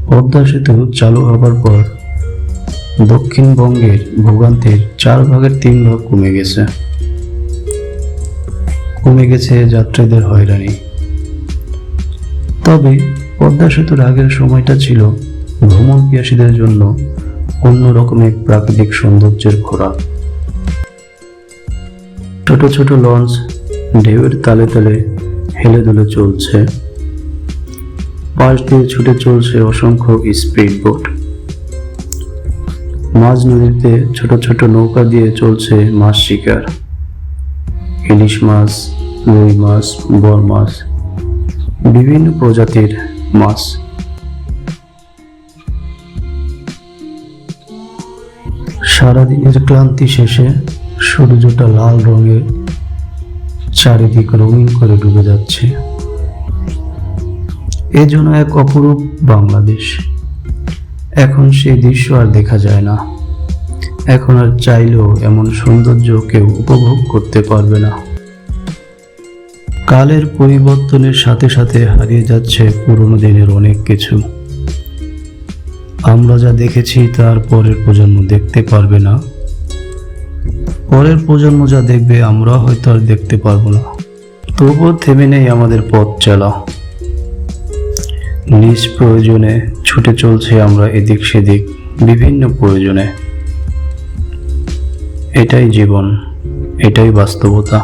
পদ্মা সেতু চালু হবার পর দক্ষিণবঙ্গের ভোগান্তির 4/3 কমে গেছে যাত্রীদের হয়রানি। তবে পদ্মা সেতুর আগের সময়টা ছিল ভ্রমণ পিয়াসীদের জন্য অন্যরকম এক প্রাকৃতিক সৌন্দর্যের খোরাক। ছোট ছোট লঞ্চ ঢেউয়ের তালে তালে হেলে দুলে চলছে, পাশ দিয়ে ছুটে চলছে অসংখ্য স্পিড বোট। মাঝ নদীতে ছোট ছোট নৌকা দিয়ে চলছে মাছ শিকার, ইলিশ মাছ, রুই মাছ, বোয়াল মাছ, বিভিন্ন প্রজাতির মাছ। সারাদিনের ক্লান্তি শেষে সূর্যটা লাল রঙে চারিদিক রঙিন করে ডুবে যাচ্ছে। এ যেন এক অপরূপ বাংলাদেশ। এখন সেই দৃশ্য আর দেখা যায় না। এখন আর চাইলেও এমন সৌন্দর্য কেউ উপভোগ করতে পারবে না। কালের পরিবর্তনের সাথে সাথে হারিয়ে যাচ্ছে পুরনো দিনের অনেক কিছু। আমরা যা দেখেছি তার পরের প্রজন্ম দেখতে পারবে না, পরের প্রজন্ম যা দেখবে আমরা হয়তো আর দেখতে পারবো না। তবুও থেমে নেই আমাদের পথ চলা। নিজ প্রয়োজনে ছুটে চলছে আমরা এদিক সেদিক, বিভিন্ন প্রয়োজনে। এটাই জীবন, এটাই বাস্তবতা।